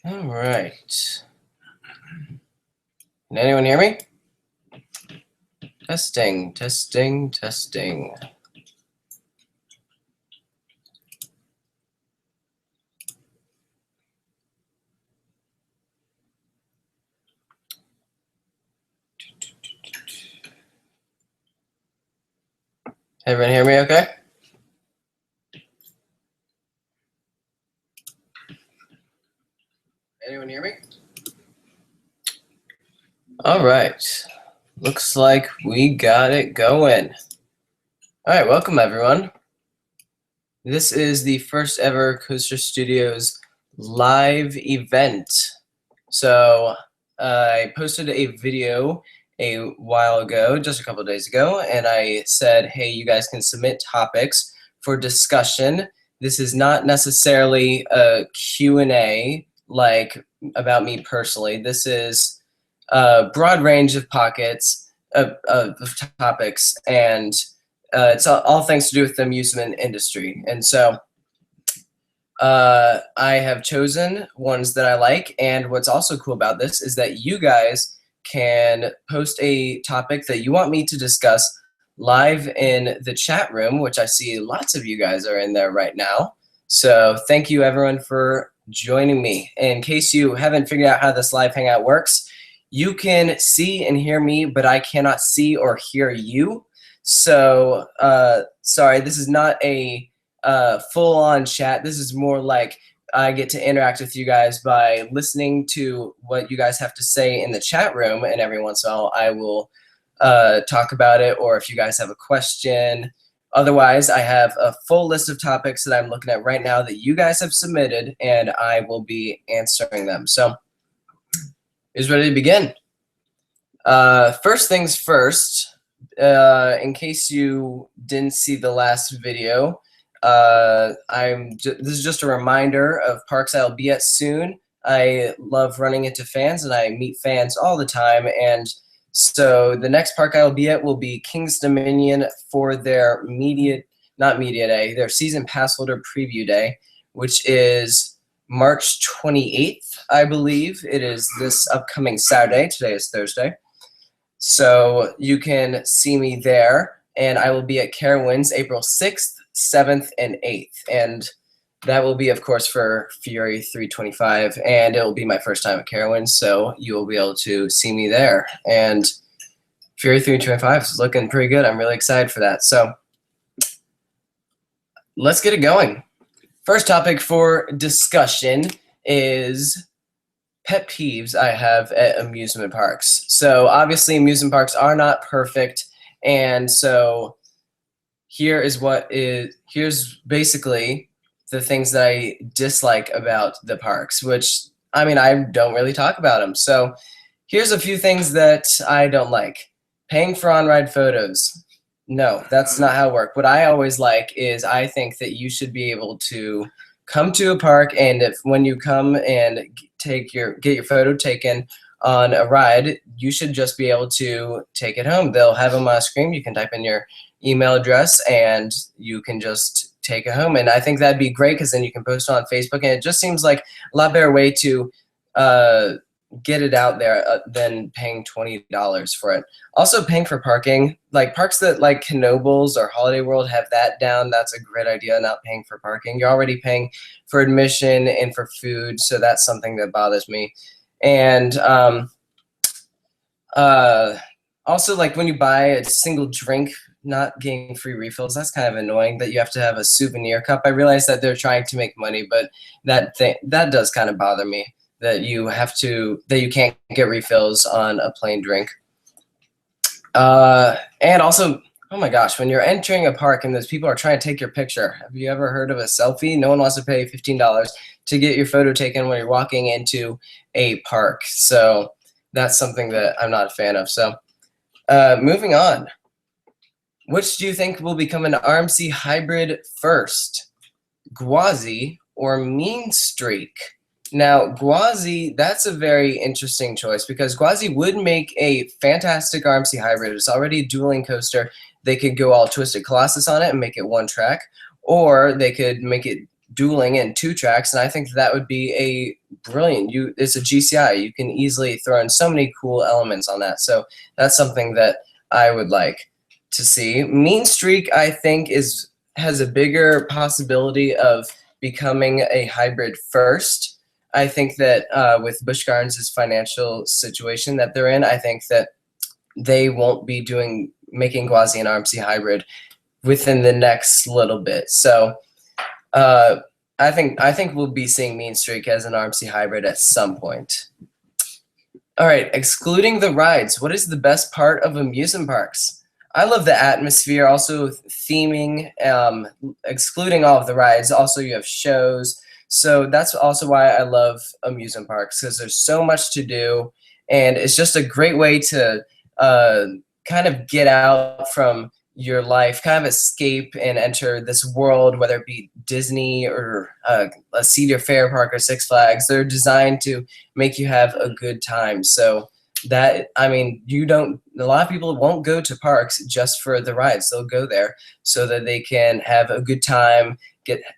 All right. Can anyone hear me? Testing, testing, testing. Everyone hear me okay? Anyone hear me? All right. Looks like we got it going. All right, welcome everyone. This is the first ever Coaster Studios live event. So I posted a video a while ago, just a couple of days ago, and I said, hey, you guys can submit topics for discussion. This is not necessarily a Q&A like about me personally. This is a broad range of pockets of topics, and it's all things to do with the amusement industry. And so I have chosen ones that I like, and what's also cool about this is that you guys can post a topic that you want me to discuss live in the chat room, which I see lots of you guys are in there right now. So thank you everyone for joining me. In case you haven't figured out how this live hangout works, you can see and hear me, but I cannot see or hear you. So sorry, this is not a full-on chat. This is more like I get to interact with you guys by listening to what you guys have to say in the chat room, and every once in a while I will talk about it, or if you guys have a question. Otherwise, I have a full list of topics that I'm looking at right now that you guys have submitted, and I will be answering them. So, who's ready to begin? First things first, in case you didn't see the last video, this is just a reminder of parks I'll be at soon. I love running into fans, and I meet fans all the time, and so the next park I'll be at will be King's Dominion for their their season pass holder preview day, which is March 28th, I believe. It is this upcoming Saturday. Today is Thursday. So you can see me there, and I will be at Carowinds April 6th, 7th, and 8th. And that will be, of course, for Fury 325, and it will be my first time at Carowinds, so you will be able to see me there. And Fury 325 is looking pretty good. I'm really excited for that. So let's get it going. First topic for discussion is pet peeves I have at amusement parks. So obviously amusement parks are not perfect, and so here's basically the things that I dislike about the parks, which, I mean, I don't really talk about them. So here's a few things that I don't like. Paying for on-ride photos. No, that's not how it works. What I always like is I think that you should be able to come to a park, and if when you come and get your photo taken on a ride, you should just be able to take it home. They'll have them on a screen. You can type in your email address and you can just take it home. And I think that'd be great, because then you can post it on Facebook, and it just seems like a lot better way to get it out there than paying $20 for it. Also, paying for parking, like parks that like Knoebels or Holiday World have that down. That's a great idea, not paying for parking. You're already paying for admission and for food, so that's something that bothers me. And also, like when you buy a single drink, not getting free refills, that's kind of annoying that you have to have a souvenir cup. I realize that they're trying to make money, but that does kind of bother me, that you can't get refills on a plain drink. And also, oh my gosh, when you're entering a park and those people are trying to take your picture, have you ever heard of a selfie? No one wants to pay $15 to get your photo taken when you're walking into a park. So that's something that I'm not a fan of. So moving on. Which do you think will become an RMC hybrid first? Gwazi or Mean Streak? Now, Gwazi, that's a very interesting choice, because Gwazi would make a fantastic RMC hybrid. It's already a dueling coaster. They could go all Twisted Colossus on it and make it one track, or they could make it dueling in 2 tracks, and I think that would be a brilliant. It's a GCI. You can easily throw in so many cool elements on that. So that's something that I would like to see. Mean Streak, I think, has a bigger possibility of becoming a hybrid first. I think that with Busch Gardens' financial situation that they're in, I think that they won't be making Gwazi an RMC hybrid within the next little bit. So I think we'll be seeing Mean Streak as an RMC hybrid at some point. All right, excluding the rides, what is the best part of amusement parks? I love the atmosphere, also theming, excluding all of the rides. Also, you have shows. So that's also why I love amusement parks, because there's so much to do, and it's just a great way to kind of get out from your life, kind of escape and enter this world, whether it be Disney or a Cedar Fair park or Six Flags. They're designed to make you have a good time. So that, I mean, a lot of people won't go to parks just for the rides. They'll go there so that they can have a good time,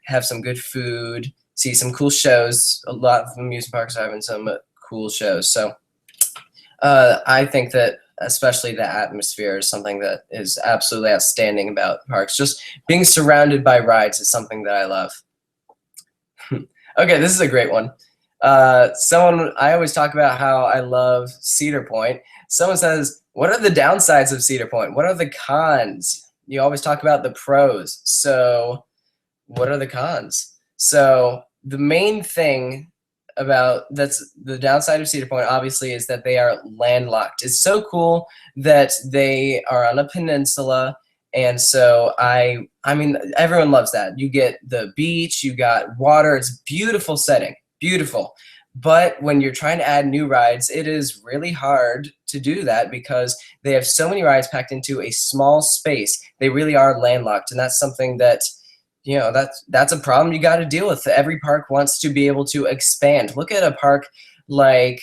have some good food, see some cool shows. A lot of amusement parks are having some cool shows. So I think that especially the atmosphere is something that is absolutely outstanding about parks. Just being surrounded by rides is something that I love. Okay, this is a great one. I always talk about how I love Cedar Point. Someone says, what are the downsides of Cedar Point? What are the cons? You always talk about the pros. So what are the cons? So the main thing that's the downside of Cedar Point, obviously, is that they are landlocked. It's so cool that they are on a peninsula, and so I mean, everyone loves that. You get the beach, you got water. It's beautiful setting, beautiful. But when you're trying to add new rides, it is really hard to do that because they have so many rides packed into a small space. They really are landlocked, and that's something that, you know, that's a problem you got to deal with. Every park wants to be able to expand. Look at a park like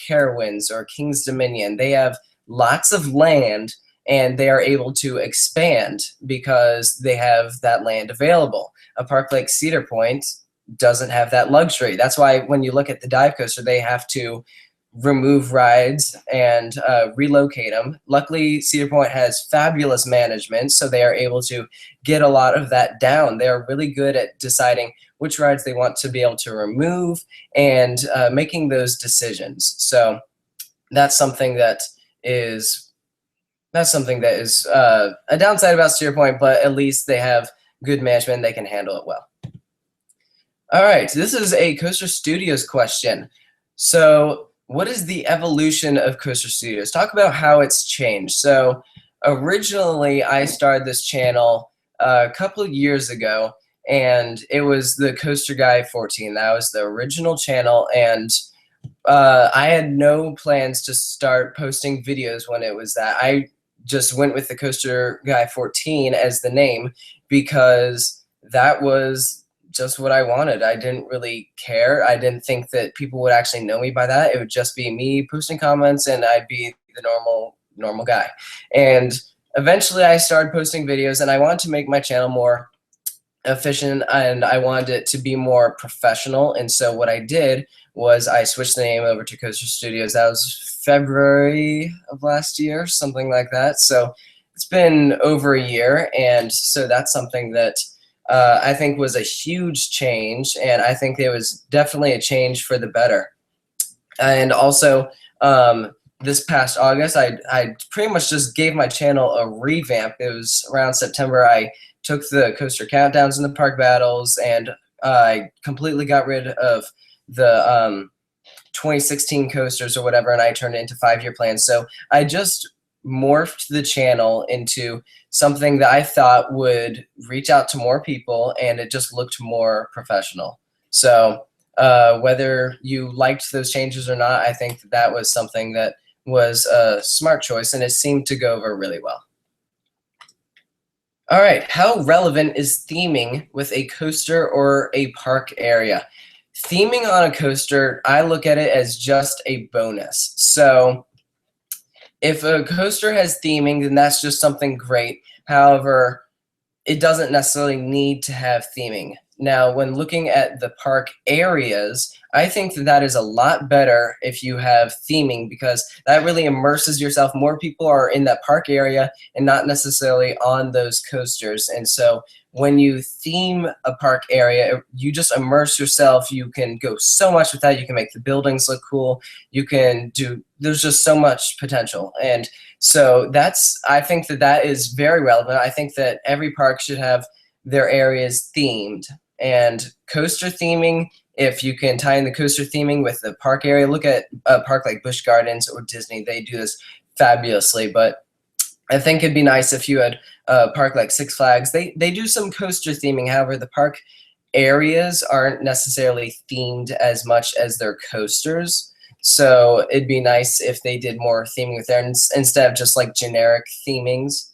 Carowinds or King's Dominion. They have lots of land, and they are able to expand because they have that land available. A park like Cedar Point doesn't have that luxury. That's why when you look at the dive coaster, they have to remove rides and relocate them. Luckily, Cedar Point has fabulous management, so they are able to get a lot of that down. They are really good at deciding which rides they want to be able to remove and making those decisions. So that's something that is a downside about Cedar Point, but at least they have good management. They can handle it well. All right, this is a Coaster Studios question. So what is the evolution of Coaster Studios? Talk about how it's changed. So originally, I started this channel a couple of years ago, and it was the Coaster Guy 14. That was the original channel, and I had no plans to start posting videos when it was that. I just went with the Coaster Guy 14 as the name because that was just what I wanted. I didn't really care. I didn't think that people would actually know me by that. It would just be me posting comments, and I'd be the normal guy. And eventually I started posting videos, and I wanted to make my channel more efficient, and I wanted it to be more professional. And so what I did was I switched the name over to Coaster Studios. That was February of last year, something like that. So it's been over a year, and so that's something that I think was a huge change, and I think it was definitely a change for the better. And also, this past August, I pretty much just gave my channel a revamp. It was around September. I took the coaster countdowns and the park battles, and I completely got rid of the 2016 coasters or whatever, and I turned it into 5-year plans. So I just morphed the channel into something that I thought would reach out to more people, and it just looked more professional. So whether you liked those changes or not, I think that was something that was a smart choice, and it seemed to go over really well. All right, how relevant is theming with a coaster or a park area? Theming on a coaster, I look at it as just a bonus. So if a coaster has theming, then that's just something great. However, it doesn't necessarily need to have theming. Now, when looking at the park areas, I think that that is a lot better if you have theming, because that really immerses yourself. More people are in that park area and not necessarily on those coasters. And so when you theme a park area, you just immerse yourself. You can go so much with that. You can make the buildings look cool. You can do, there's just so much potential. And so I think that that is very relevant. I think that every park should have their areas themed. And coaster theming, if you can tie in the coaster theming with the park area, look at a park like Busch Gardens or Disney. They do this fabulously. But I think it'd be nice if you had a park like Six Flags. They do some coaster theming. However, the park areas aren't necessarily themed as much as their coasters. So it'd be nice if they did more theming with there instead of just like generic themings.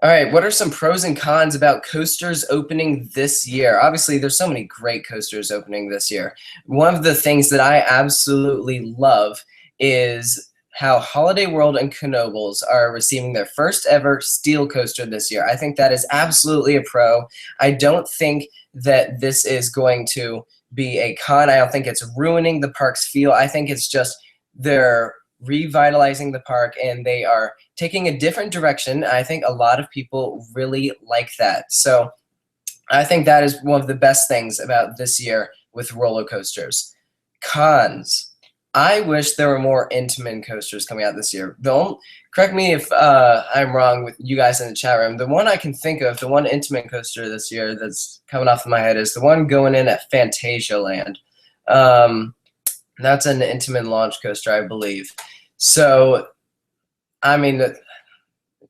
All right, what are some pros and cons about coasters opening this year? Obviously, there's so many great coasters opening this year. One of the things that I absolutely love is how Holiday World and Knoebels are receiving their first ever steel coaster this year. I think that is absolutely a pro. I don't think that this is going to be a con. I don't think it's ruining the park's feel. I think it's just they're revitalizing the park and they are taking a different direction. I think a lot of people really like that. So I think that is one of the best things about this year with roller coasters. Cons. I wish there were more Intamin coasters coming out this year. Correct me if I'm wrong with you guys in the chat room. The one I can think of, the one Intamin coaster this year that's coming off of my head is the one going in at Fantasialand. That's an Intamin launch coaster, I believe. So, I mean,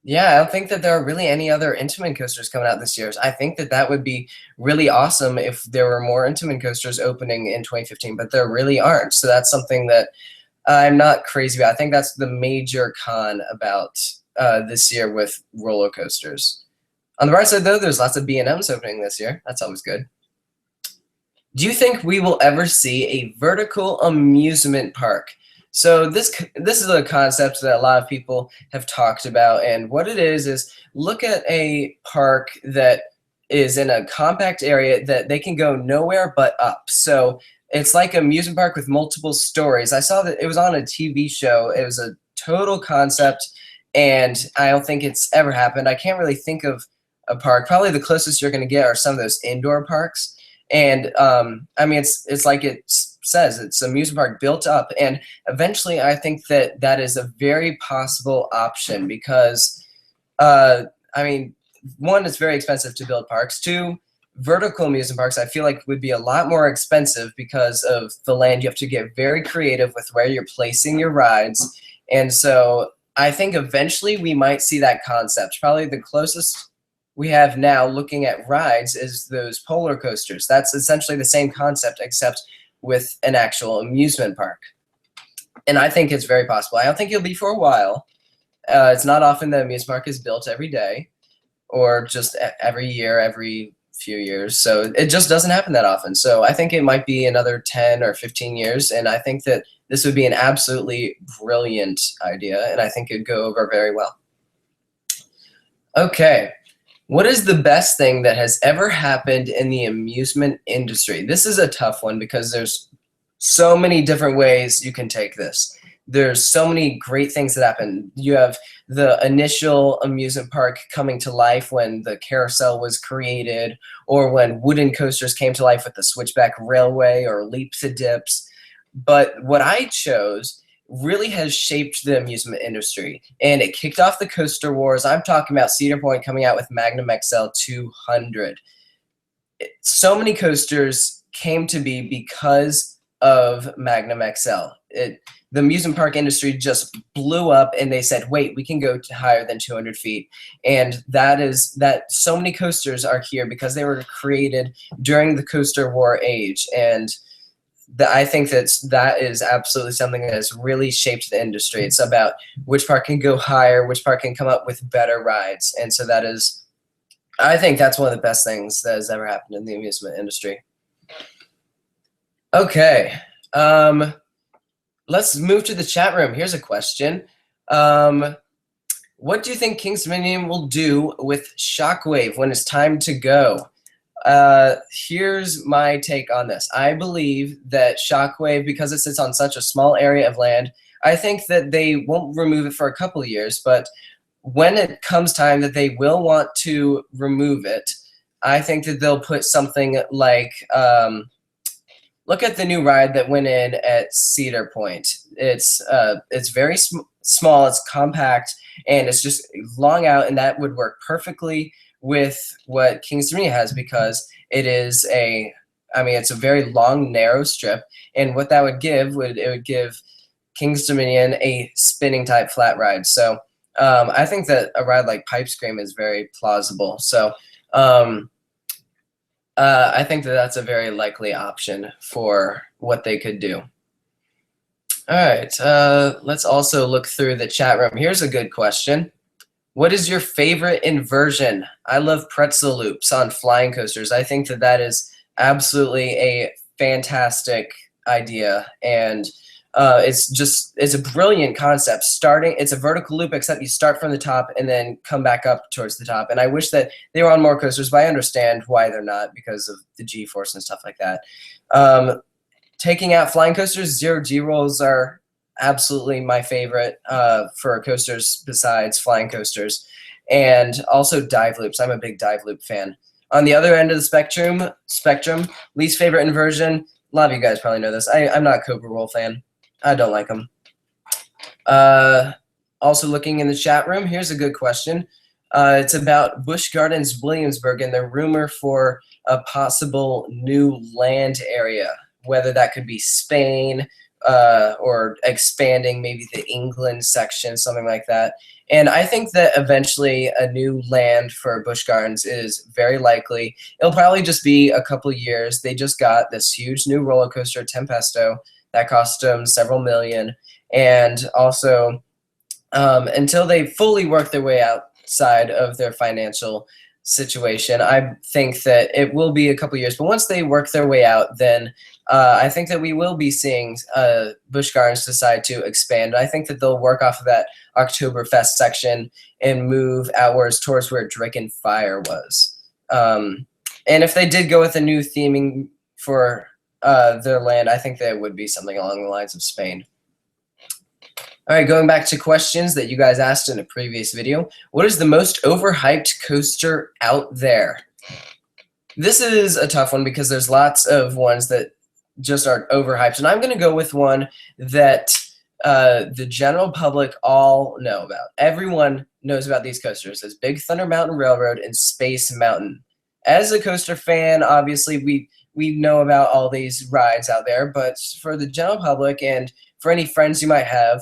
yeah, I don't think that there are really any other Intamin coasters coming out this year. I think that that would be really awesome if there were more Intamin coasters opening in 2015, but there really aren't. So that's something that I'm not crazy about. I think that's the major con about this year with roller coasters. On the bright side, though, there's lots of B&Ms opening this year. That's always good. Do you think we will ever see a vertical amusement park? So this is a concept that a lot of people have talked about, and what it is look at a park that is in a compact area that they can go nowhere but up. So it's like an amusement park with multiple stories. I saw that it was on a TV show. It was a total concept, and I don't think it's ever happened. I can't really think of a park. Probably the closest you're going to get are some of those indoor parks. And I mean, it's like it says, it's an amusement park built up. And eventually, I think that that is a very possible option because, I mean, one, it's very expensive to build parks. Two, vertical amusement parks, I feel like would be a lot more expensive because of the land. You have to get very creative with where you're placing your rides. And so I think eventually we might see that concept. Probably the closest we have now looking at rides is those polar coasters. That's essentially the same concept except with an actual amusement park. And I think it's very possible. I don't think it'll be for a while. It's not often that amusement park is built every day or just every year, every few years. So it just doesn't happen that often. So I think it might be another 10 or 15 years. And I think that this would be an absolutely brilliant idea. And I think it'd go over very well. Okay. What is the best thing that has ever happened in the amusement industry? This is a tough one because there's so many different ways you can take this. There's so many great things that happen. You have the initial amusement park coming to life when the carousel was created, or when wooden coasters came to life with the Switchback Railway or Leaps and Dips. But what I chose really has shaped the amusement industry, and it kicked off the coaster wars. I'm talking about Cedar Point coming out with Magnum XL 200. So many coasters came to be because of Magnum XL. The amusement park industry just blew up, and they said, wait, we can go to higher than 200 feet. And that so many coasters are here because they were created during the coaster war age. And I think that is absolutely something that has really shaped the industry. It's about which park can go higher, which park can come up with better rides. And so I think that's one of the best things that has ever happened in the amusement industry. Okay. Let's move to the chat room. Here's a question. What do you think King's Dominion will do with Shockwave when it's time to go? Here's my take on this. I believe that Shockwave, because it sits on such a small area of land, I think that they won't remove it for a couple of years, but when it comes time that they will want to remove it, I think that they'll put something like, look at the new ride that went in at Cedar Point. It's very small, it's compact, and it's just long out, and that would work perfectly with what King's Dominion has, because it is it's a very long, narrow strip, and what that would give would give King's Dominion a spinning type flat ride. So I think that a ride like Pipe Scream is very plausible. So I think that that's a very likely option for what they could do. All right, let's also look through the chat room. Here's a good question. What is your favorite inversion? I love pretzel loops on flying coasters. I think that that is absolutely a fantastic idea, and it's a brilliant concept. It's a vertical loop, except you start from the top and then come back up towards the top. And I wish that they were on more coasters, but I understand why they're not, because of the G-force and stuff like that. Taking out flying coasters, zero G rolls are absolutely my favorite for coasters besides flying coasters, and also dive loops. I'm a big dive loop fan. On the other end of the spectrum, least favorite inversion. A lot of you guys probably know this. I'm not a Cobra Roll fan. I don't like them. Also looking in the chat room, here's a good question. It's about Busch Gardens Williamsburg and the rumor for a possible new land area, whether that could be Spain or expanding maybe the England section, something like that. And I think that eventually a new land for Busch Gardens is very likely. It'll probably just be a couple of years. They just got this huge new roller coaster, Tempesto, that cost them several million. And also, until they fully work their way outside of their financial situation, I think that it will be a couple years. But once they work their way out, then I think that we will be seeing Busch Gardens decide to expand. I think that they'll work off of that Oktoberfest section and move outwards towards where Drick Fire was. And if they did go with a new theming for their land, I think that it would be something along the lines of Spain. All right, going back to questions that you guys asked in a previous video. What is the most overhyped coaster out there? This is a tough one because there's lots of ones that just are overhyped, and I'm going to go with one that the general public all know about. Everyone knows about these coasters. It's Big Thunder Mountain Railroad and Space Mountain. As a coaster fan, obviously we know about all these rides out there, but for the general public and for any friends you might have,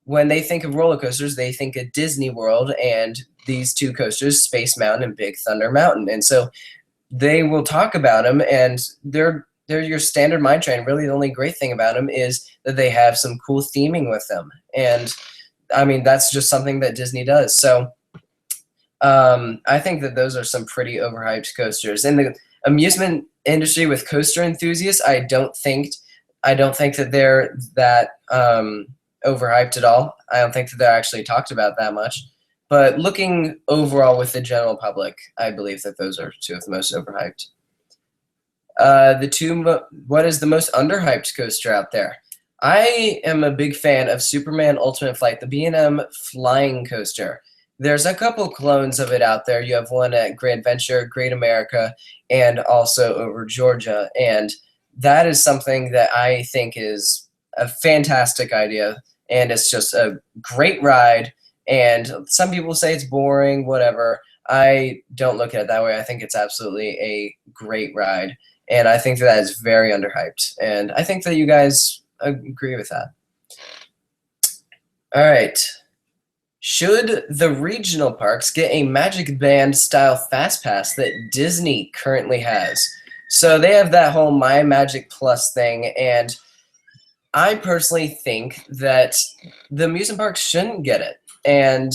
when they think of roller coasters, they think of Disney World and these two coasters, Space Mountain and Big Thunder Mountain. And so they will talk about them, and they're your standard mine train. Really, the only great thing about them is that they have some cool theming with them. And I mean, that's just something that Disney does. So I think that those are some pretty overhyped coasters. In the amusement industry with coaster enthusiasts, I don't think that they're that overhyped at all. I don't think that they're actually talked about that much. But looking overall with the general public, I believe that those are two of the most overhyped. What is the most underhyped coaster out there? I am a big fan of Superman Ultimate Flight, the B&M flying coaster. There's a couple clones of it out there. You have one at Great Adventure, Great America, and also over Georgia. And that is something that I think is a fantastic idea. And it's just a great ride. And some people say it's boring, whatever. I don't look at it that way. I think it's absolutely a great ride. And I think that is very underhyped. And I think that you guys agree with that. All right. Should the regional parks get a Magic Band style Fast Pass that Disney currently has? So they have that whole My Magic Plus thing, and I personally think that the amusement parks shouldn't get it. And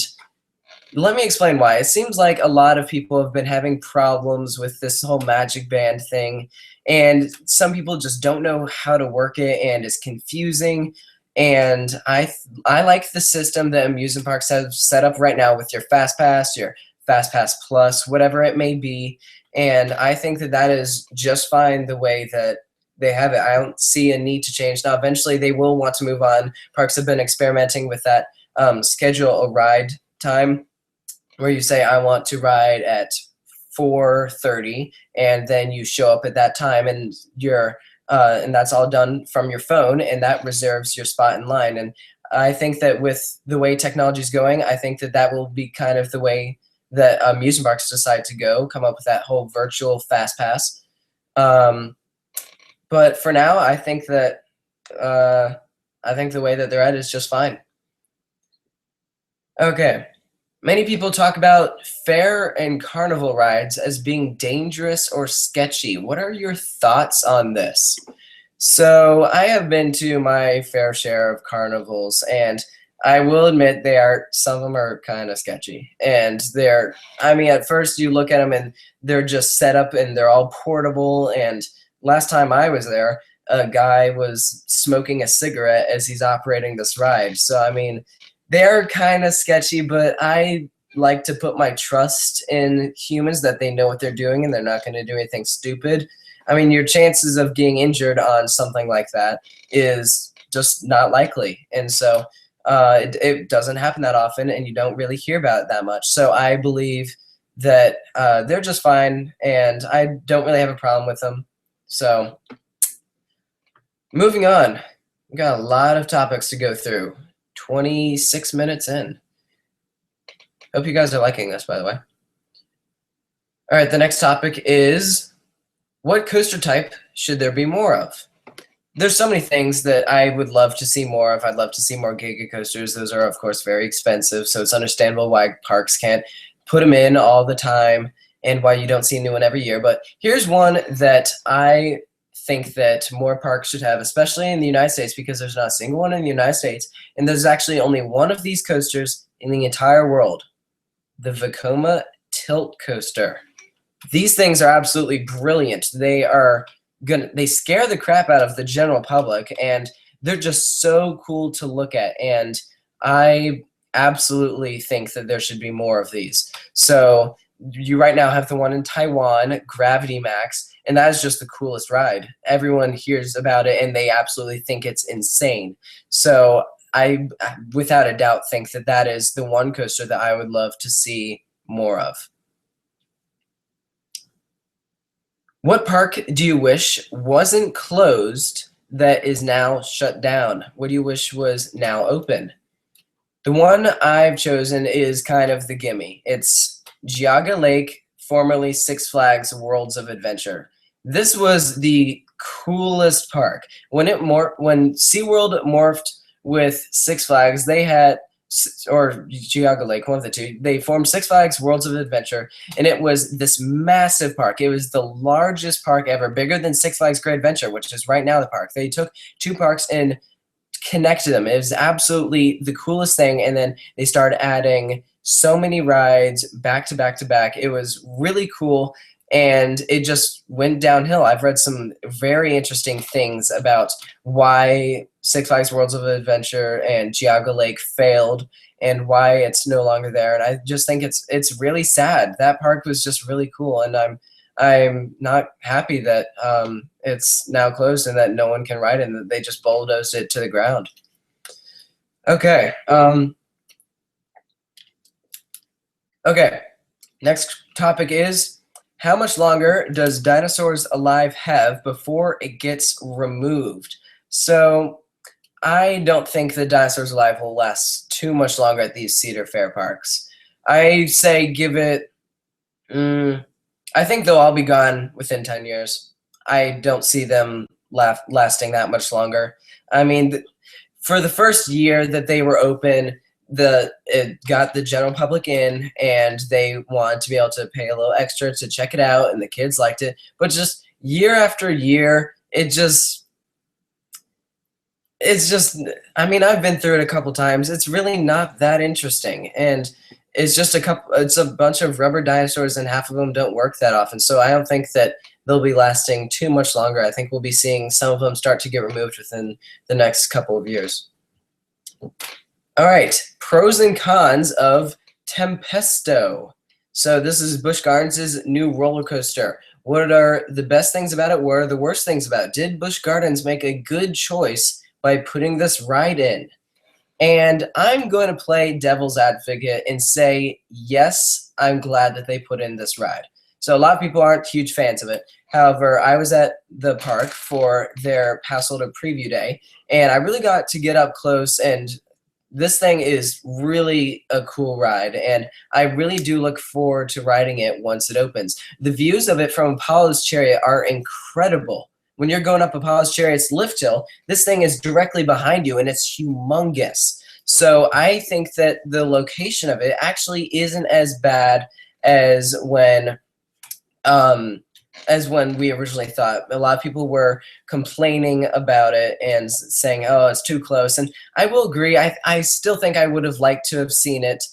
let me explain why. It seems like a lot of people have been having problems with this whole Magic Band thing, and some people just don't know how to work it, and it's confusing. And I like the system that amusement parks have set up right now with your Fast Pass, your Fast Pass Plus, whatever it may be. And I think that that is just fine the way that they have it. I don't see a need to change. Now, eventually they will want to move on. Parks have been experimenting with that schedule a ride time where you say, I want to ride at 4:30, and then you show up at that time, and you're and that's all done from your phone, and that reserves your spot in line. And I think that with the way technology is going, I think that that will be kind of the way that amusement parks decide to go, come up with that whole virtual fast pass. But for now, I think that the way that they're at is just fine. Okay. Many people talk about fair and carnival rides as being dangerous or sketchy. What are your thoughts on this? So I have been to my fair share of carnivals, and I will admit some of them are kind of sketchy. And I mean, at first you look at them and they're just set up and they're all portable. And last time I was there, a guy was smoking a cigarette as he's operating this ride. So, I mean, they're kind of sketchy, but I like to put my trust in humans that they know what they're doing and they're not going to do anything stupid. I mean, your chances of getting injured on something like that is just not likely. And so it doesn't happen that often, and you don't really hear about it that much. So I believe that they're just fine, and I don't really have a problem with them. So moving on, we've got a lot of topics to go through. 26 minutes in. Hope you guys are liking this, by the way. All right, the next topic is, what coaster type should there be more of? There's so many things that I would love to see more of. I'd love to see more Giga coasters. Those are, of course, very expensive, so it's understandable why parks can't put them in all the time and why you don't see a new one every year. But here's one that I think that more parks should have, especially in the United States, because there's not a single one in the United States, and there's actually only one of these coasters in the entire world, the Vekoma Tilt Coaster. These things are absolutely brilliant. They scare the crap out of the general public, and they're just so cool to look at, and I absolutely think that there should be more of these. So you right now have the one in Taiwan, Gravity Max, and that is just the coolest ride. Everyone hears about it, and they absolutely think it's insane. So I, without a doubt, think that that is the one coaster that I would love to see more of. What park do you wish wasn't closed that is now shut down? What do you wish was now open? The one I've chosen is kind of the gimme. It's Geauga Lake, formerly Six Flags Worlds of Adventure. This was the coolest park. When SeaWorld morphed with Six Flags, they had, or Geauga Lake, one of the two, they formed Six Flags Worlds of Adventure, and it was this massive park. It was the largest park ever, bigger than Six Flags Great Adventure, which is right now the park. They took two parks and connected them. It was absolutely the coolest thing, and then they started adding so many rides back to back to back. It was really cool, and it just went downhill. I've read some very interesting things about why Six Flags Worlds of Adventure and Geauga Lake failed and why it's no longer there. And I just think it's really sad. That park was just really cool, and I'm not happy that it's now closed and that no one can ride it and that they just bulldozed it to the ground. Okay. Okay. Next topic is, how much longer does Dinosaurs Alive have before it gets removed? So I don't think the Dinosaurs Alive will last too much longer at these Cedar Fair parks. I say give it, I think they'll all be gone within 10 years. I don't see them lasting that much longer. I mean, for the first year that they were open, it got the general public in, and they wanted to be able to pay a little extra to check it out, and the kids liked it. But just year after year, it's just, I mean, I've been through it a couple times. It's really not that interesting, and it's just it's a bunch of rubber dinosaurs, and half of them don't work that often. So I don't think that they'll be lasting too much longer. I think we'll be seeing some of them start to get removed within the next couple of years. All right, pros and cons of Tempesto. So this is Busch Gardens' new roller coaster. What are the best things about it? What are the worst things about it? Did Busch Gardens make a good choice by putting this ride in? And I'm going to play devil's advocate and say, yes, I'm glad that they put in this ride. So a lot of people aren't huge fans of it. However, I was at the park for their Pass Holder preview day, and I really got to get up close, and this thing is really a cool ride, and I really do look forward to riding it once it opens. The views of it from Apollo's Chariot are incredible. When you're going up Apollo's Chariot's lift hill, this thing is directly behind you, and it's humongous. So I think that the location of it actually isn't as bad as when we originally thought. A lot of people were complaining about it and saying, oh, it's too close. And I will agree. I still think I would have liked to have seen it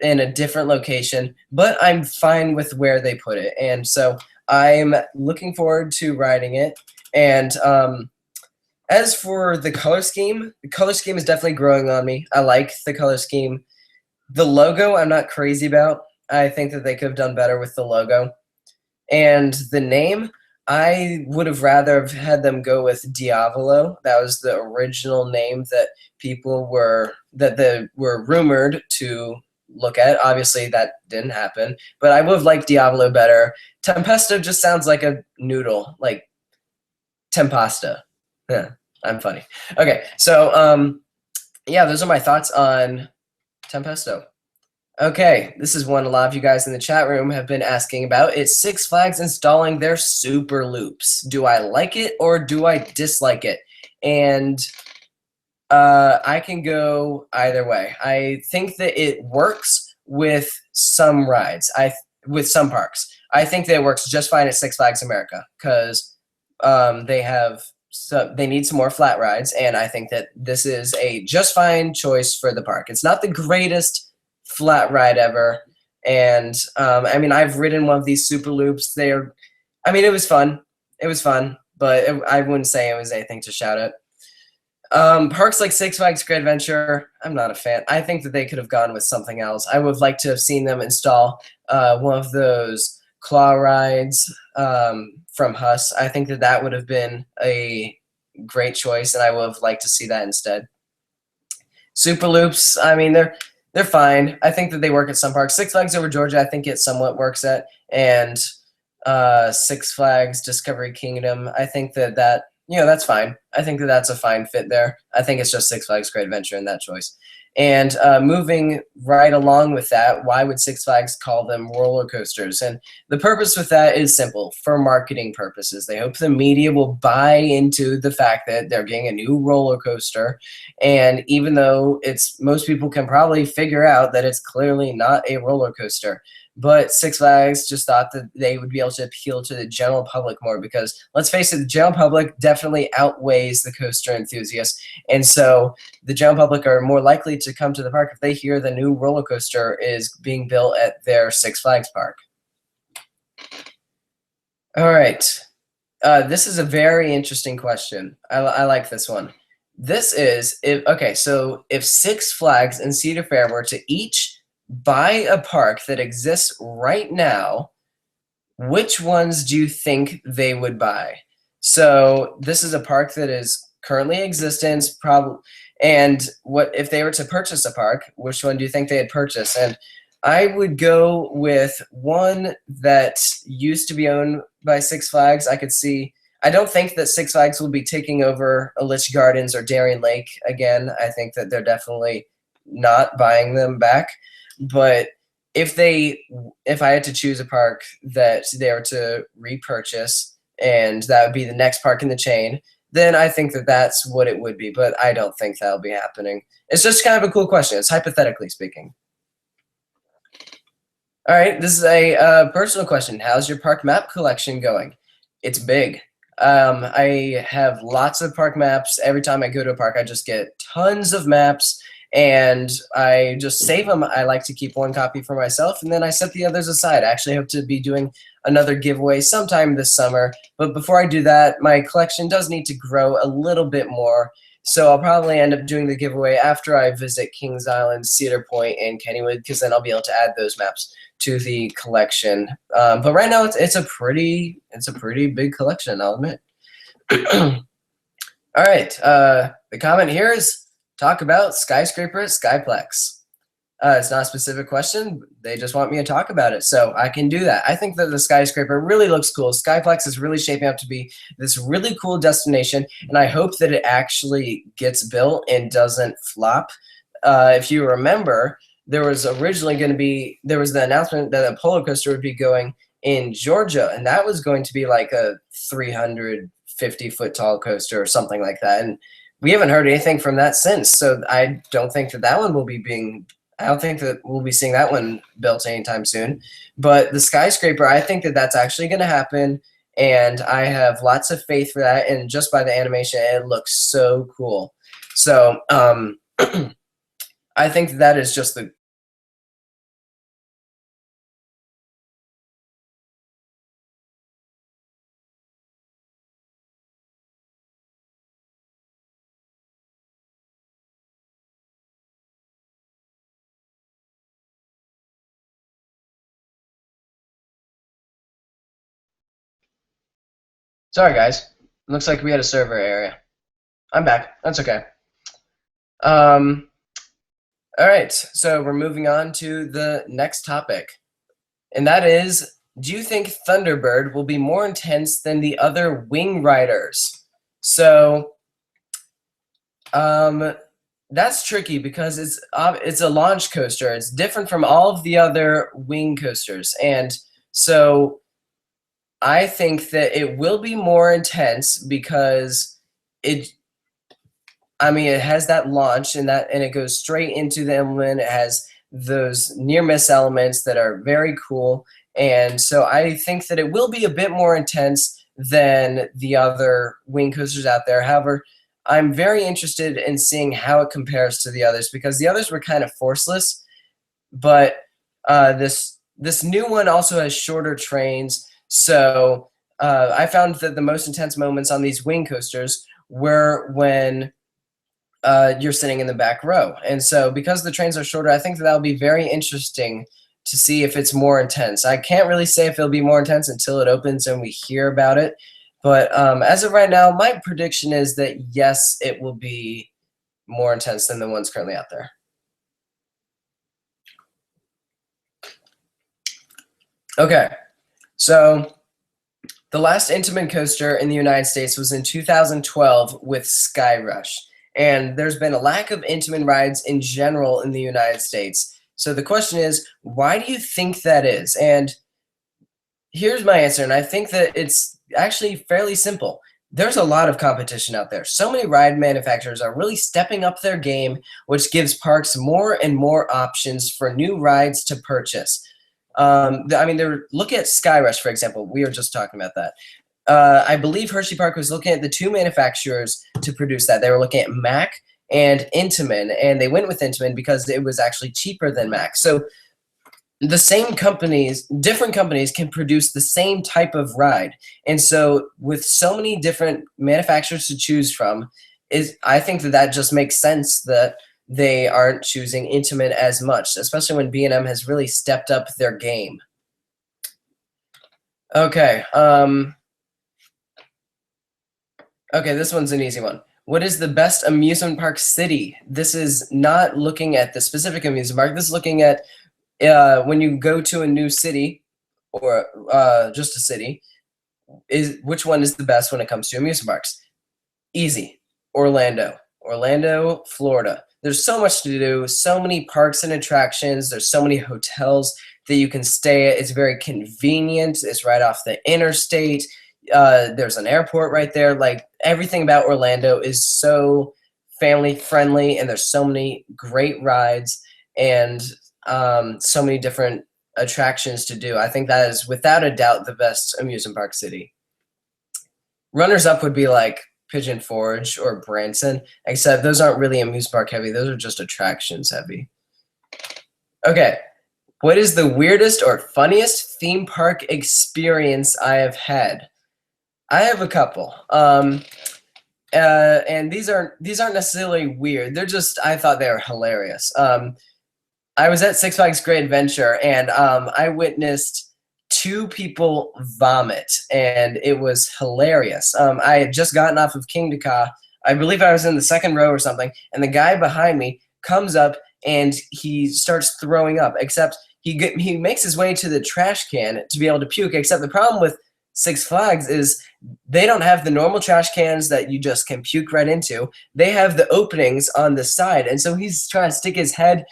in a different location, but I'm fine with where they put it. And so I'm looking forward to riding it. And as for the color scheme is definitely growing on me. I like the color scheme. The logo I'm not crazy about. I think that they could have done better with the logo. And the name, I would have rather have had them go with Diavolo. That was the original name that people were rumored to look at. Obviously, that didn't happen, but I would have liked Diavolo better. Tempesto just sounds like a noodle, like tempasta. Yeah, I'm funny. Okay, so yeah, those are my thoughts on Tempesto. Okay, this is one a lot of you guys in the chat room have been asking about. It's Six Flags installing their Superloops. Do I like it or do I dislike it? And I can go either way. I think that it works with some rides. With some parks. I think that it works just fine at Six Flags America because they need some more flat rides, and I think that this is a just fine choice for the park. It's not the greatest flat ride ever, and I mean, I've ridden one of these Superloops. It was fun. It was fun, but I wouldn't say it was anything to shout at. Parks like Six Flags Great Adventure, I'm not a fan. I think that they could have gone with something else. I would have liked to have seen them install one of those claw rides from Huss. I think that that would have been a great choice, and I would have liked to see that instead. Superloops, I mean, they're fine. I think that they work at some parks. Six Flags Over Georgia, I think it somewhat works at, and Six Flags Discovery Kingdom, I think that that's fine. I think that that's a fine fit there. I think it's just Six Flags Great Adventure in that choice. And moving right along with that, why would Six Flags call them roller coasters? And the purpose with that is simple, for marketing purposes. They hope the media will buy into the fact that they're getting a new roller coaster. And even though most people can probably figure out that it's clearly not a roller coaster, but Six Flags just thought that they would be able to appeal to the general public more because, let's face it, the general public definitely outweighs the coaster enthusiasts. And so the general public are more likely to come to the park if they hear the new roller coaster is being built at their Six Flags park. All right. This is a very interesting question. I like this one. This is, if Six Flags and Cedar Fair were to each buy a park that exists right now, which ones do you think they would buy? So this is a park that is currently in existence, and what if they were to purchase a park, which one do you think they'd purchase? And I would go with one that used to be owned by Six Flags. I don't think that Six Flags will be taking over Elitch Gardens or Darien Lake again. I think that they're definitely not buying them back. But if I had to choose a park that they were to repurchase, and that would be the next park in the chain, then I think that that's what it would be. But I don't think that'll be happening. It's just kind of a cool question. It's hypothetically speaking. All right, this is a personal question. How's your park map collection going? It's big. I have lots of park maps. Every time I go to a park, I just get tons of maps. and I just save them. I like to keep one copy for myself, and then I set the others aside. I actually hope to be doing another giveaway sometime this summer, but before I do that, my collection does need to grow a little bit more, so I'll probably end up doing the giveaway after I visit Kings Island, Cedar Point, and Kennywood, because then I'll be able to add those maps to the collection. But right now, it's a pretty big collection, I'll admit. All right, the comment here is talk about skyscraper at Skyplex. It's not a specific question. They just want me to talk about it, so I can do that. I think that the skyscraper really looks cool. Skyplex is really shaping up to be this really cool destination, and I hope that it actually gets built and doesn't flop. If you remember, there was originally going to be, there was the announcement that a polar coaster would be going in Georgia, and that was going to be like a 350-foot tall coaster or something like that. And we haven't heard anything from that since. So I don't think that that one will be being, I don't think that we'll be seeing that one built anytime soon. But the skyscraper, I think that that's actually going to happen. And I have lots of faith for that. And just by the animation, it looks so cool. So I think that is just the Sorry, guys. Looks like we had a server area. I'm back. That's okay. All right, so we're moving on to the next topic. And that is, do you think Thunderbird will be more intense than the other Wing Riders? So, that's tricky because it's a launch coaster. It's different from all of the other wing coasters. And so I think that it will be more intense because it has that launch and it goes straight into the emblem. It has those near miss elements that are very cool. And so I think that it will be a bit more intense than the other wing coasters out there. However, I'm very interested in seeing how it compares to the others, because the others were kind of forceless, but this new one also has shorter trains. So I found that the most intense moments on these wing coasters were when you're sitting in the back row. And so because the trains are shorter, I think that will be very interesting to see if it's more intense. I can't really say if it'll be more intense until it opens and we hear about it. But as of right now, my prediction is that yes, it will be more intense than the ones currently out there. Okay, so the last Intamin coaster in the United States was in 2012 with Sky Rush. And there's been a lack of Intamin rides in general in the United States. So the question is, why do you think that is? And here's my answer, and I think that it's actually fairly simple. There's a lot of competition out there. So many ride manufacturers are really stepping up their game, which gives parks more and more options for new rides to purchase. Look at Sky Rush, for example. We were just talking about that. I believe Hershey Park was looking at the two manufacturers to produce that. They were looking at Mack and Intamin, and they went with Intamin because it was actually cheaper than Mack. So the same companies, different companies can produce the same type of ride. And so with so many different manufacturers to choose from, I think that just makes sense that they aren't choosing Intamin as much, especially when B&M has really stepped up their game. Okay. Okay, this one's an easy one. What is the best amusement park city? This is not looking at the specific amusement park. This is looking at when you go to a new city or just a city, which one is the best when it comes to amusement parks? Easy. Orlando, Florida. There's so much to do, so many parks and attractions. There's so many hotels that you can stay at. It's very convenient. It's right off the interstate. There's an airport right there. Like, everything about Orlando is so family friendly, and there's so many great rides and so many different attractions to do. I think that is without a doubt the best amusement park city. Runners up would be like Pigeon Forge or Branson, except those aren't really amusement park heavy. Those are just attractions heavy. Okay, what is the weirdest or funniest theme park experience I have had? I have a couple. And these aren't necessarily weird. They're just, I thought they were hilarious. I was at Six Flags Great Adventure, and I witnessed 2 people vomit, and it was hilarious. I had just gotten off of King Ka. I believe I was in the second row or something, and the guy behind me comes up and he starts throwing up, except he makes his way to the trash can to be able to puke, except the problem with Six Flags is they don't have the normal trash cans that you just can puke right into. They have the openings on the side, and so he's trying to stick his head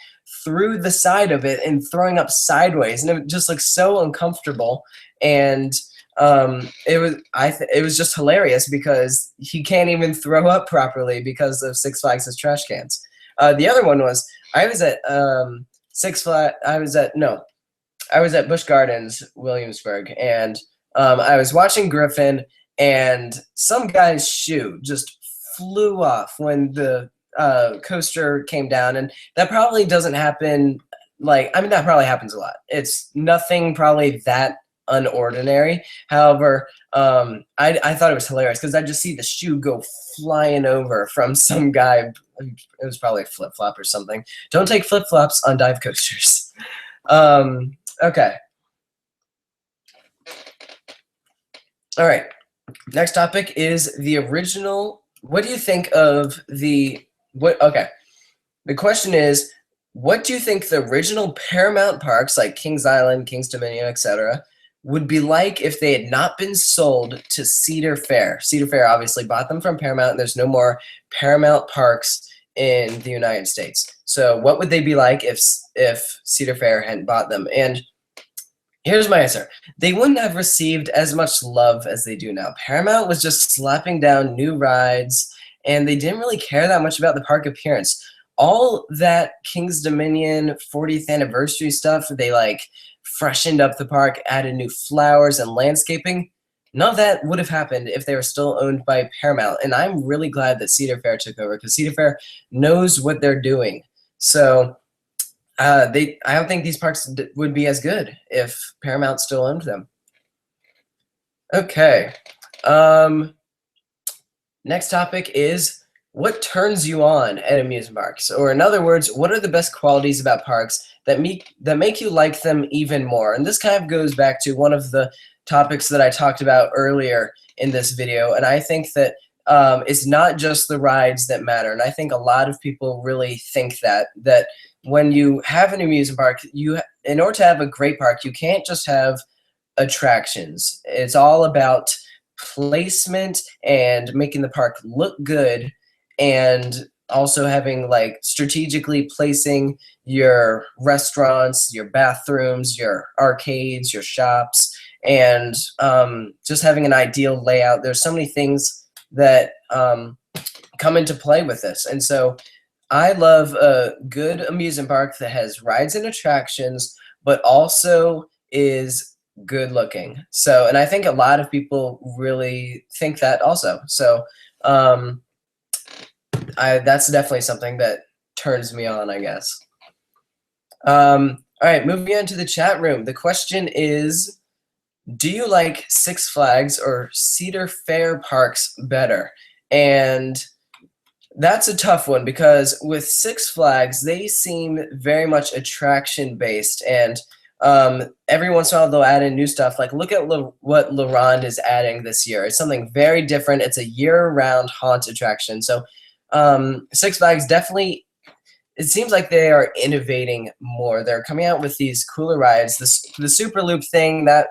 through the side of it and throwing up sideways, and it just looks so uncomfortable. And it was just hilarious because he can't even throw up properly because of Six Flags' trash cans. The other one was I was at Busch Gardens, Williamsburg, and I was watching Griffin, and some guy's shoe just flew off when the coaster came down, and that probably doesn't happen. That probably happens a lot. It's nothing probably that unordinary. However, I thought it was hilarious because I just see the shoe go flying over from some guy. It was probably a flip-flop or something. Don't take flip-flops on dive coasters. Okay. All right. Next topic is the original. What do you think of okay. The question is, what do you think the original Paramount parks like Kings Island, Kings Dominion, etc. would be like if they had not been sold to Cedar Fair? Cedar Fair obviously bought them from Paramount, and there's no more Paramount parks in the United States. So what would they be like if Cedar Fair hadn't bought them? And here's my answer. They wouldn't have received as much love as they do now. Paramount was just slapping down new rides, and they didn't really care that much about the park appearance. All that Kings Dominion 40th anniversary stuff, they freshened up the park, added new flowers and landscaping. None of that would have happened if they were still owned by Paramount. And I'm really glad that Cedar Fair took over because Cedar Fair knows what they're doing. So I don't think these parks would be as good if Paramount still owned them. Okay. Next topic is what turns you on at amusement parks? Or in other words, what are the best qualities about parks that make you like them even more? And this kind of goes back to one of the topics that I talked about earlier in this video. And I think that it's not just the rides that matter. And I think a lot of people really think that when you have an amusement park, in order to have a great park, you can't just have attractions. It's all about placement and making the park look good, and also having strategically placing your restaurants, your bathrooms, your arcades, your shops, and just having an ideal layout. There's so many things that come into play with this. And so I love a good amusement park that has rides and attractions, but also is good looking. So, and I think a lot of people really think that also. So, that's definitely something that turns me on, I guess. All right, moving on to the chat room. The question is, do you like Six Flags or Cedar Fair parks better? And that's a tough one because with Six Flags, they seem very much attraction based, and every once in a while they'll add in new stuff. Like look at what La Ronde is adding this year. It's something very different. It's a year-round haunt attraction. So Six Flags definitely, it seems like they are innovating more. They're coming out with these cooler rides. The Superloop thing, that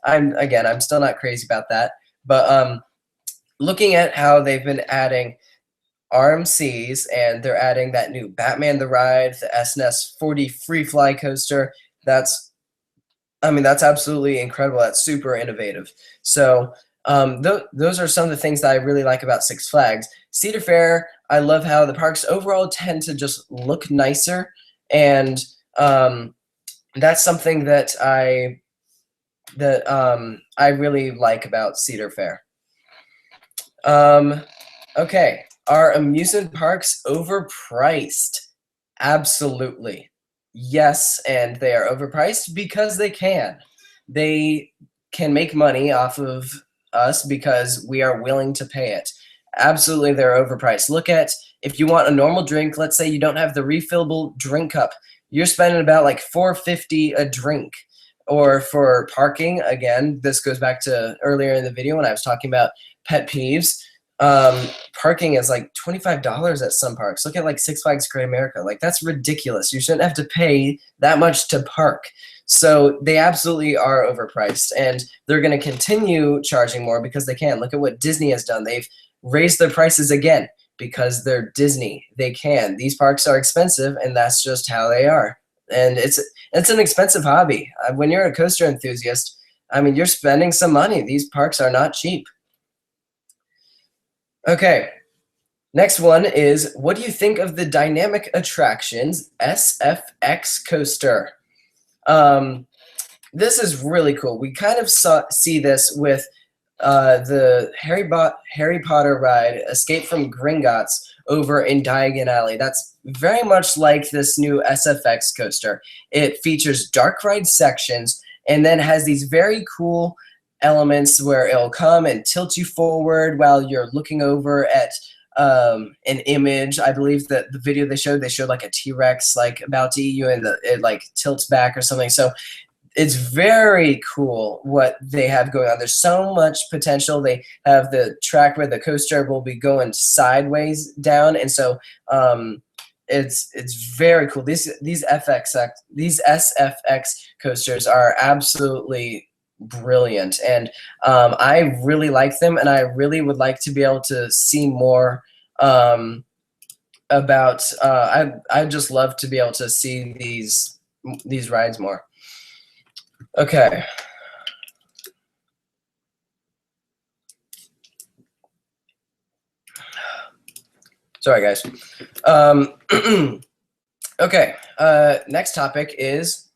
I'm still not crazy about that. But looking at how they've been adding RMCs, and they're adding that new Batman the Ride, the SNS 40 free fly coaster. That's absolutely incredible. That's super innovative. So those are some of the things that I really like about Six Flags. Cedar Fair, I love how the parks overall tend to just look nicer, and that's something that I really like about Cedar Fair. Okay, are amusement parks overpriced? Absolutely. Yes, and they are overpriced because they can. They can make money off of us because we are willing to pay it. Absolutely, they're overpriced. Look at, if you want a normal drink, let's say you don't have the refillable drink cup, you're spending about like $4.50 a drink. Or for parking, again, this goes back to earlier in the video when I was talking about pet peeves. Parking is like $25 at some parks. Look at like Six Flags Great America. Like, that's ridiculous. You shouldn't have to pay that much to park. So they absolutely are overpriced, and they're going to continue charging more because they can. Look at what Disney has done. They've raised their prices again because they're Disney. They can. These parks are expensive, and that's just how they are. And it's an expensive hobby. When you're a coaster enthusiast, I mean, you're spending some money. These parks are not cheap. Okay, next one is, what do you think of the Dynamic Attractions SFX coaster? This is really cool. We kind of see this with the Harry Potter ride, Escape from Gringotts, over in Diagon Alley. That's very much like this new SFX coaster. It features dark ride sections and then has these very cool elements where it'll come and tilt you forward while you're looking over at an image. I believe that the video they showed like a T-Rex like about to eat you, and it like tilts back or something. So it's very cool what they have going on. There's so much potential. They have the track where the coaster will be going sideways down, and so it's very cool. These SFX coasters are absolutely brilliant, and I really like them, and I really would like to be able to see more about. I just love to be able to see these rides more. Okay. Sorry, guys. Okay. Next topic is,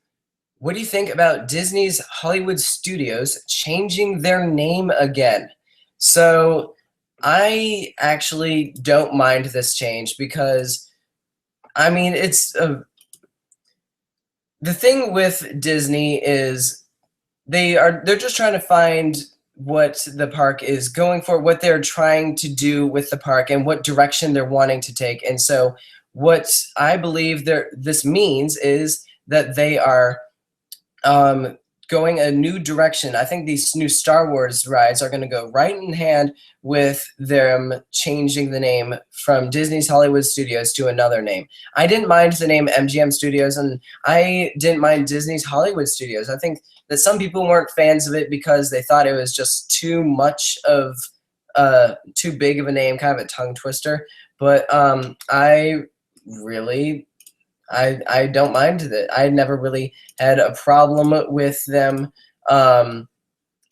what do you think about Disney's Hollywood Studios changing their name again? So I actually don't mind this change because, I mean, the thing with Disney is they're just trying to find what the park is going for, what they're trying to do with the park, and what direction they're wanting to take. And so what I believe this means is that they are going a new direction. I think these new Star Wars rides are going to go right in hand with them changing the name from Disney's Hollywood Studios to another name. I didn't mind the name MGM Studios, and I didn't mind Disney's Hollywood Studios. I think that some people weren't fans of it because they thought it was just too much of too big of a name, kind of a tongue twister. But I don't mind it. I never really had a problem with them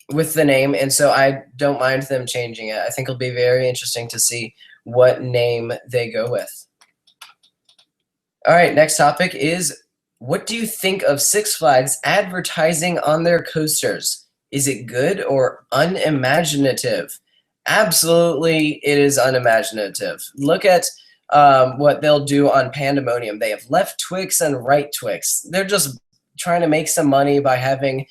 with the name, and so I don't mind them changing it. I think it'll be very interesting to see what name they go with. All right, next topic is, what do you think of Six Flags advertising on their coasters? Is it good or unimaginative? Absolutely, it is unimaginative. Look at what they'll do on Pandemonium. They have left Twix and right Twix. They're just trying to make some money by having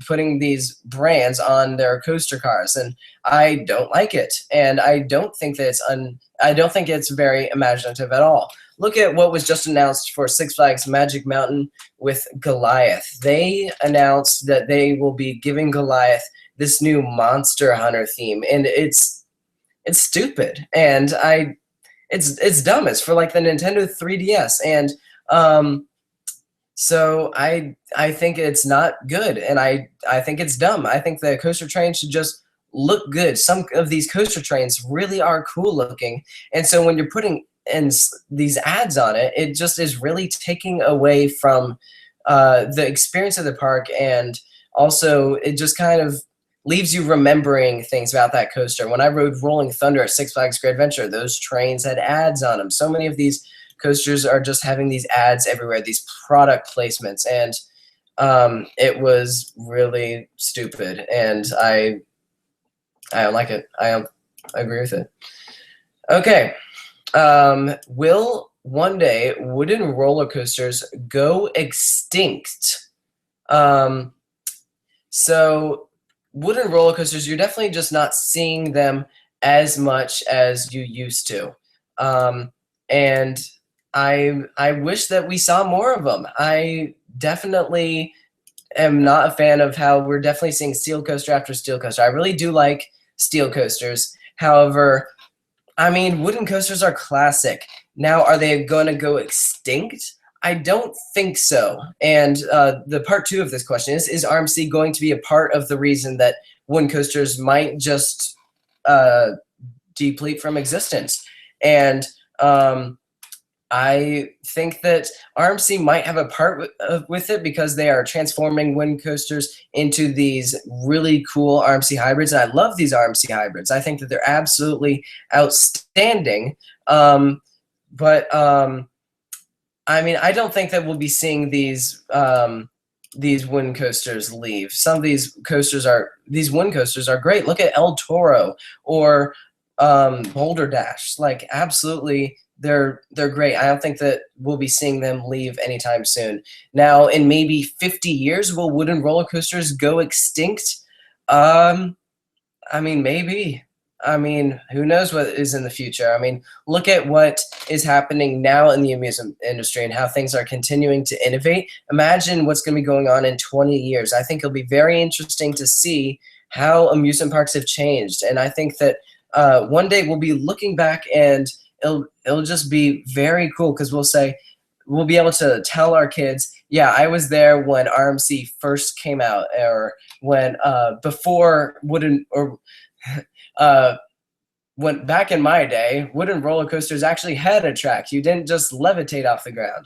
putting these brands on their coaster cars, and I don't like it. And I don't think that it's very imaginative at all. Look at what was just announced for Six Flags Magic Mountain with Goliath. They announced that they will be giving Goliath this new Monster Hunter theme, and it's stupid, and it's dumb. It's for like the Nintendo 3DS, and so I think it's not good, and I think it's dumb. I think the coaster train should just look good. Some of these coaster trains really are cool looking, and so when you're putting in these ads on it, it just is really taking away from the experience of the park, and also it just kind of leaves you remembering things about that coaster. When I rode Rolling Thunder at Six Flags Great Adventure, those trains had ads on them. So many of these coasters are just having these ads everywhere, these product placements, and it was really stupid, and I don't like it. I agree with it. Okay. Will one day wooden roller coasters go extinct? Um, so wooden roller coasters, you're definitely just not seeing them as much as you used to. And I wish that we saw more of them. I definitely am not a fan of how we're definitely seeing steel coaster after steel coaster. I really do like steel coasters. However, I mean, wooden coasters are classic. Now, are they going to go extinct? I don't think so. And the part two of this question is RMC going to be a part of the reason that wooden coasters might just uh, deplete from existence? And I think that RMC might have a part with it because they are transforming wind coasters into these really cool RMC hybrids. And I love these RMC hybrids. I think that they're absolutely outstanding. I mean, I don't think that we'll be seeing these wind coasters leave. Some of these wind coasters are great. Look at El Toro or Boulder Dash. Like, absolutely. They're great. I don't think that we'll be seeing them leave anytime soon. Now, in maybe 50 years, will wooden roller coasters go extinct? I mean, maybe. I mean, who knows what is in the future? I mean, look at what is happening now in the amusement industry and how things are continuing to innovate. Imagine what's going to be going on in 20 years. I think it'll be very interesting to see how amusement parks have changed. And I think that one day we'll be looking back and it'll just be very cool because we'll be able to tell our kids, yeah, I was there when RMC first came out, or when before wooden or when back in my day, wooden roller coasters actually had a track. You didn't just levitate off the ground.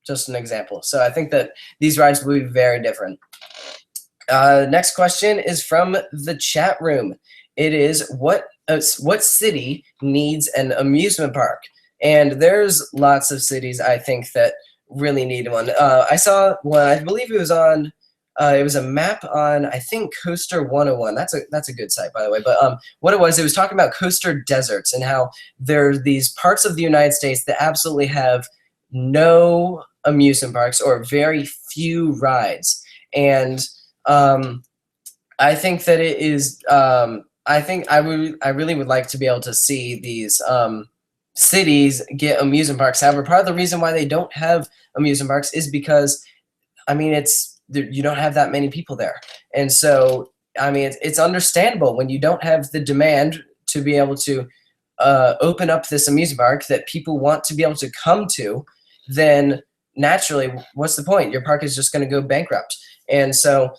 Just an example. So I think that these rides will be very different. Next question is from the chat room. It is what city needs an amusement park? And there's lots of cities I think that really need one. I saw one. I believe it was on. It was a map on, I think, Coaster 101. That's a good site, by the way. But what it was talking about coaster deserts and how there are these parts of the United States that absolutely have no amusement parks or very few rides. And I think that it is. I think I really would like to be able to see these cities get amusement parks. However, part of the reason why they don't have amusement parks is because, I mean, you don't have that many people there, and so I mean it's understandable when you don't have the demand to be able to open up this amusement park that people want to be able to come to. Then naturally, what's the point? Your park is just going to go bankrupt, and so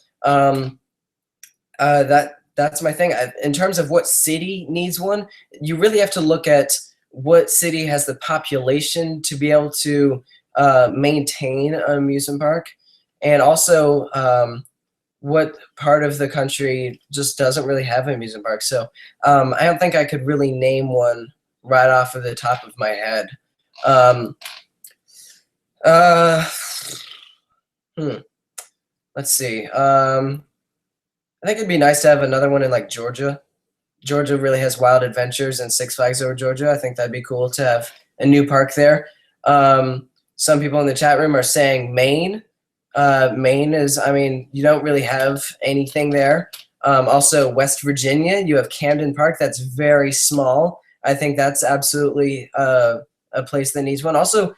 that's my thing. In terms of what city needs one, you really have to look at what city has the population to be able to maintain an amusement park, and also what part of the country just doesn't really have an amusement park. So I don't think I could really name one right off of the top of my head. Let's see. I think it'd be nice to have another one in like Georgia. Georgia really has Wild Adventures and Six Flags Over Georgia. I think that'd be cool to have a new park there. Some people in the chat room are saying Maine. Maine is, I mean, you don't really have anything there. Also, West Virginia, you have Camden Park. That's very small. I think that's absolutely a place that needs one. Also,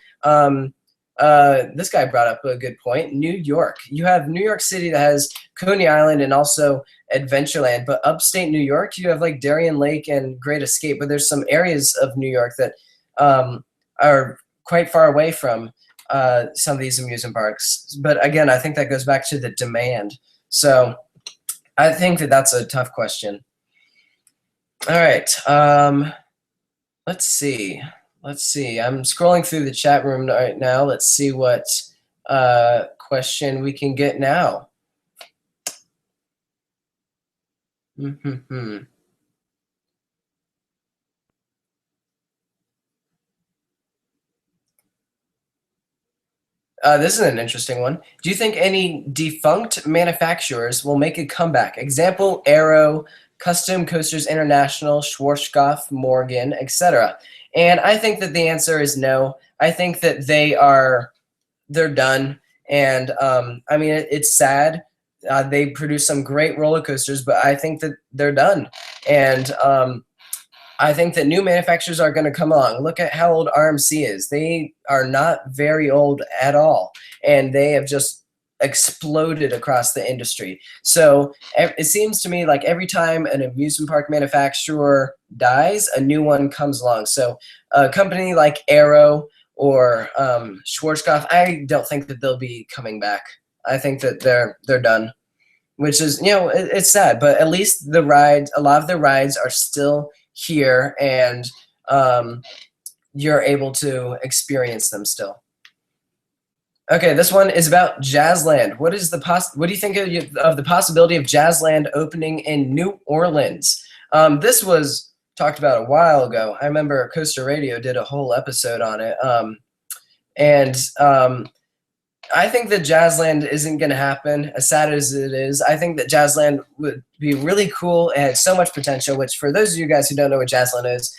this guy brought up a good point. New York. You have New York City that has Coney Island and also Adventureland, but upstate New York, you have like Darien Lake and Great Escape, but there's some areas of New York that are quite far away from some of these amusement parks. But again, I think that goes back to the demand. So I think that that's a tough question. All right. Let's see. I'm scrolling through the chat room right now. Let's see what question we can get now. This is an interesting one. Do you think any defunct manufacturers will make a comeback? Example, Arrow, Custom Coasters International, Schwarzkopf, Morgan, etc. And I think that the answer is no. I think that they're done. And I mean, it's sad. They produce some great roller coasters, but I think that they're done. And I think that new manufacturers are going to come along. Look at how old RMC is. They are not very old at all, and they have just exploded across the industry. So it seems to me like every time an amusement park manufacturer dies, a new one comes along. So a company like Arrow or Schwarzkopf, I don't think that they'll be coming back. I think that they're done, which is, you know, it's sad, but at least a lot of the rides are still here, and you're able to experience them still. Okay, this one is about Jazzland. What do you think of the possibility of Jazzland opening in New Orleans? This was talked about a while ago. I remember Coaster Radio did a whole episode on it. I think that Jazzland isn't going to happen, as sad as it is. I think that Jazzland would be really cool and has so much potential, which for those of you guys who don't know what Jazzland is,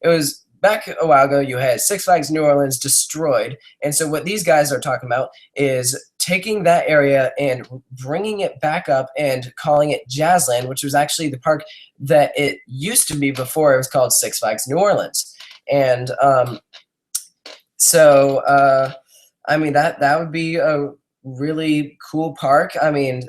it was back a while ago, you had Six Flags New Orleans destroyed. And so what these guys are talking about is taking that area and bringing it back up and calling it Jazzland, which was actually the park that it used to be before it was called Six Flags New Orleans. And I mean, that would be a really cool park. I mean,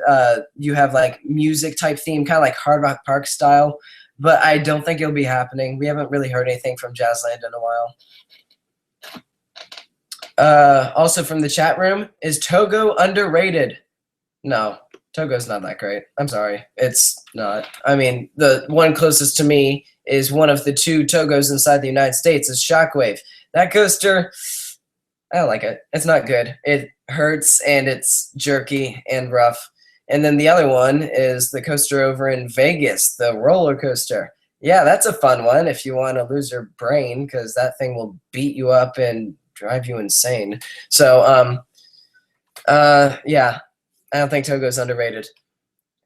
you have like music type theme, kind of like Hard Rock Park style, but I don't think it'll be happening. We haven't really heard anything from Jazzland in a while. Also from the chat room, is Togo underrated? No, Togo's not that great. I'm sorry. It's not. I mean, the one closest to me is one of the two Togos inside the United States is Shockwave. That coaster, I don't like it. It's not good. It hurts and it's jerky and rough. And then the other one is the coaster over in Vegas, the roller coaster. Yeah, that's a fun one if you want to lose your brain, because that thing will beat you up and drive you insane. So, yeah, I don't think Togo's underrated.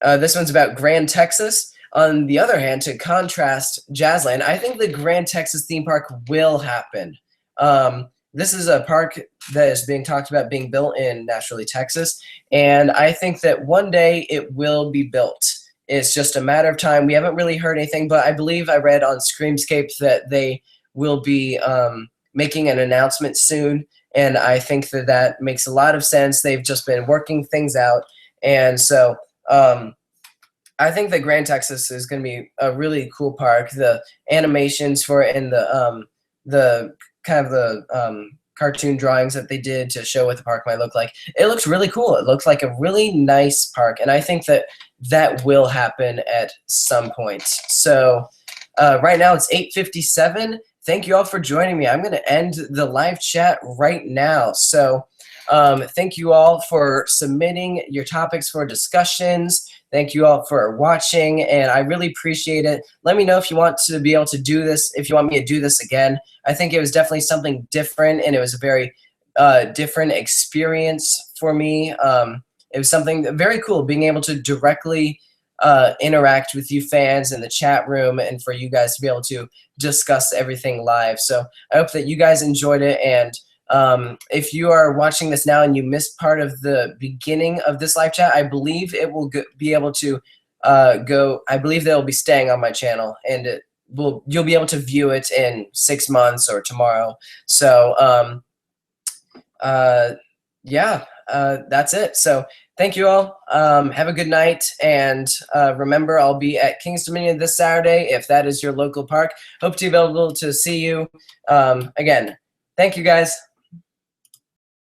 This one's about Grand Texas. On the other hand, to contrast Jazzland, I think the Grand Texas theme park will happen. This is a park that is being talked about being built in Nashville, Texas, and I think that one day it will be built. It's just a matter of time. We haven't really heard anything, but I believe I read on Screamscape that they will be making an announcement soon, and I think that that makes a lot of sense. They've just been working things out, and so I think that Grand Texas is going to be a really cool park. The animations for it and the kind of the cartoon drawings that they did to show what the park might look like, it looks really cool. It looks like a really nice park, and I think that that will happen at some point. So right now it's 8:57. Thank you all for joining me. I'm going to end the live chat right now. So thank you all for submitting your topics for discussions. Thank you all for watching, and I really appreciate it. Let me know if you want to be able to do this, if you want me to do this again. I think it was definitely something different, and it was a very different experience for me. It was something very cool, being able to directly interact with you fans in the chat room, and for you guys to be able to discuss everything live. So I hope that you guys enjoyed it, and if you are watching this now and you missed part of the beginning of this live chat, I believe it will be able to I believe they'll be staying on my channel, and you'll be able to view it in 6 months or tomorrow. So yeah, that's it. So thank you all. Have a good night, and remember, I'll be at King's Dominion this Saturday if that is your local park. Hope to be able to see you again. Thank you guys.